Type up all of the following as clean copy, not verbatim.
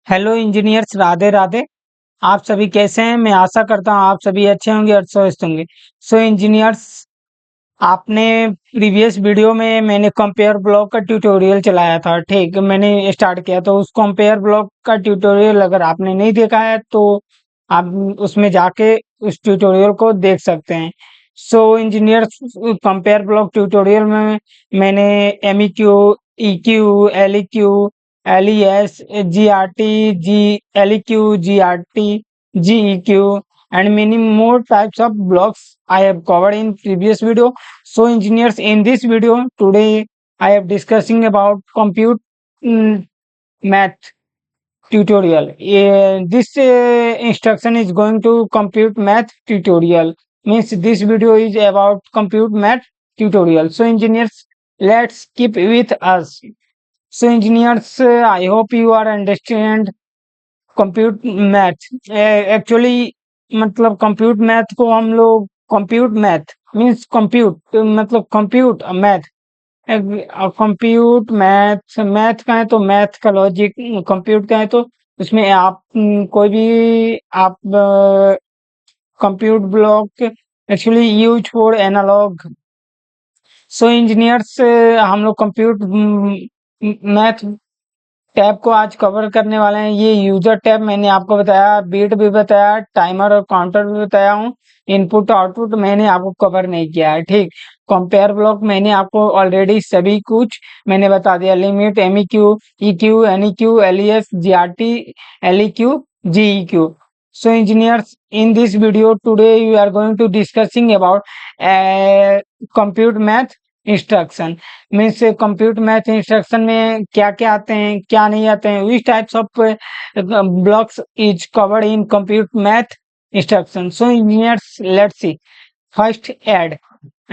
Hello engineers, Radhe Radhe. आप सभी कैसे हैं? मैं आशा करता हूँ आप सभी अच्छे होंगे और स्वस्थ होंगे। सो इंजीनियर्स, आपने प्रीवियस वीडियो में मैंने कंपेयर ब्लॉक का ट्यूटोरियल चलाया था। ठीक, मैंने स्टार्ट किया तो उस कंपेयर ब्लॉक का ट्यूटोरियल अगर आपने नहीं देखा है तो आप उसमें जाके उस ट्यूटोरियल को देख सकते हैं। So engineers, compare block tutorial में मैंने M E Q, E Q, L E Q, L E S, G R T, G L E Q, G R T, G E Q and many more types of blocks I have covered in previous video. So engineers, in this video today I am discussing about compute math tutorial. This instruction is going to compute math tutorial, means this video is about compute math tutorial. So engineers, let's keep with us. So engineers, I hope you are understand compute math. Actually मतलब compute math को हम लोग compute math means compute मतलब compute math, compute math math का है तो math का logic, compute का है तो उसमें आप कोई भी आप compute block actually use for analog. So engineers, हम लोग कंप्यूट मैथ टैब को आज कवर करने वाले हैं। ये यूजर टैब मैंने आपको बताया, बीट भी बताया, टाइमर और काउंटर भी बताया हूँ। इनपुट आउटपुट मैंने आपको कवर नहीं किया है। ठीक, कंपेयर ब्लॉक मैंने आपको ऑलरेडी सभी कुछ मैंने बता दिया। Limit, M E Q, N E Q, L E S, G R T, L E Q, G E Q. So engineers, in this video today we are going to discussing about compute math instruction। Means compute math instruction में क्या क्या आते हैं, क्या नहीं आते हैं, which types of blocks is covered in compute math instruction. So engineers, let's see. First add,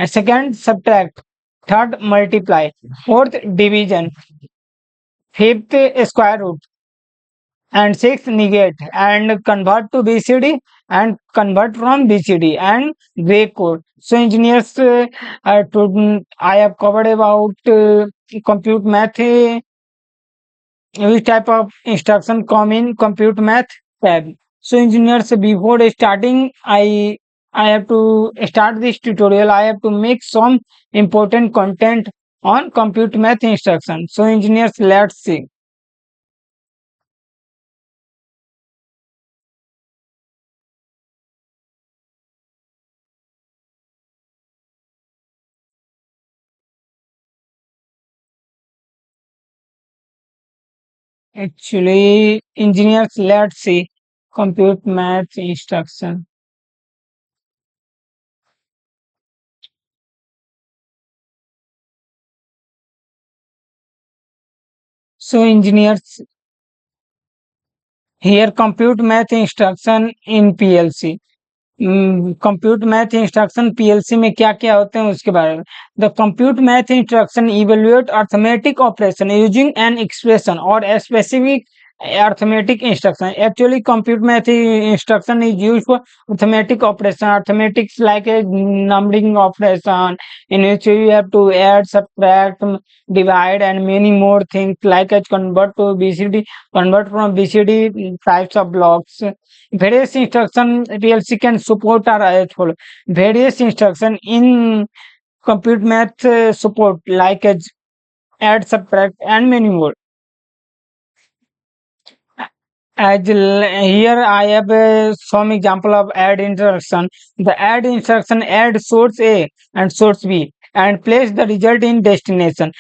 second subtract, third multiply, fourth division, fifth square root, and sixth negate and convert to BCD and convert from BCD and gray code. So engineers, I have covered about compute math, which type of instruction come in compute math tab. So engineers, before starting I have to start this tutorial, I have to make some important content on compute math instruction. So engineers, let's see. Actually, engineers, let's see compute math instruction. So engineers, here compute math instruction in PLC. Compute math instruction PLC में क्या क्या होते हैं उसके बारे में। The compute math instruction evaluate arithmetic operation using an expression और specific arithmetic instruction. Actually compute math instruction is used for arithmetic operation. Arithmetics like a numbering operation in which you have to add, subtract, divide and many more things like as convert to BCD, convert from BCD types of blocks. Various instruction PLC can support are as follows. Various instruction in compute math support like as add, subtract and many more. Here I have some example of add instruction. The add instruction add source A and source B and place the result in destination.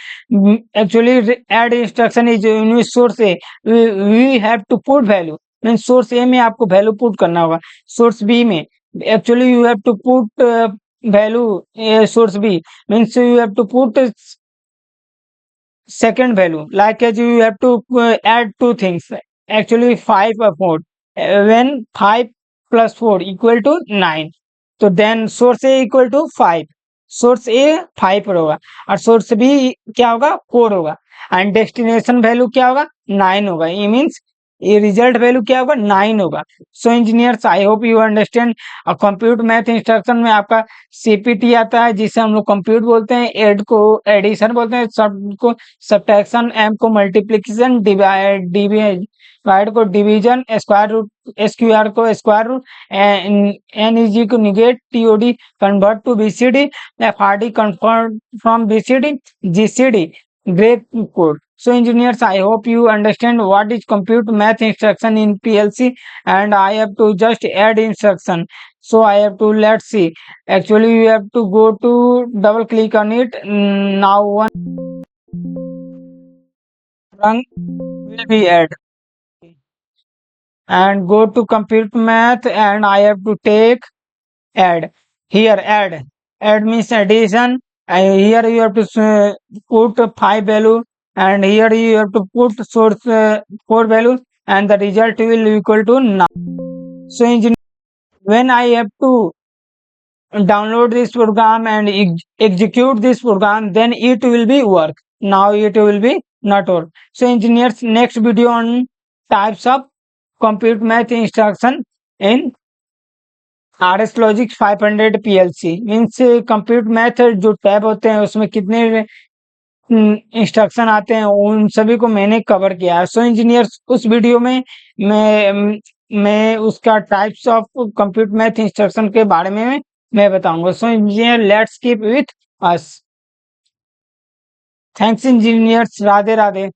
Actually add instruction is in source A we have to put value, means source A में आपको value put करना होगा, source B में actually you have to put value source B, means you have to put second value, like as you have to add two things, actually 5 or 4, when 5 plus 4 equal to 9, तो then source A equal to 5, source A 5 होगा और source B क्या होगा 4 होगा and destination value क्या होगा 9 होगा। ये मीन्स ये रिजल्ट वैल्यू क्या होगा 9 होगा। So engineers I hope you understand. Compute math instruction में आपका सीपीटी आता है जिसे हम लोग कंप्यूट बोलते हैं, एड को एडिशन बोलते हैं, सब को सब्ट्रैक्शन, एम को मल्टीप्लिकेशन, डिवाइड को डिवीजन, स्क्वायर रूट एसक्यूआर को स्क्वायर रूट, एनईजी को negate, TOD convert to BCD, FRD convert from BCD, GCD gray code. So engineers, I hope you understand what is compute math instruction in PLC, and I have to just add instruction. So I have to, let's see. Actually, you have to go to double click on it. Now one run will be add and go to compute math, and I have to take add. Here add means addition. Here you have to put 5 value, and here you have to put source 4 value, and the result will equal to 9. So when I have to download this program and execute this program, then it will be work. Now it will be not work. So engineers, next video on types of compute math instruction in RS Logic 500 PLC means compute math जो tab होते हैं उसमें कितने instruction आते हैं उन सभी को मैंने कवर किया है। सो इंजीनियर्स, उस वीडियो में मैं उसका types of compute math instruction के बारे में मैं बताऊंगा। So engineer, let's keep with us. Thanks engineers, Radhe Radhe.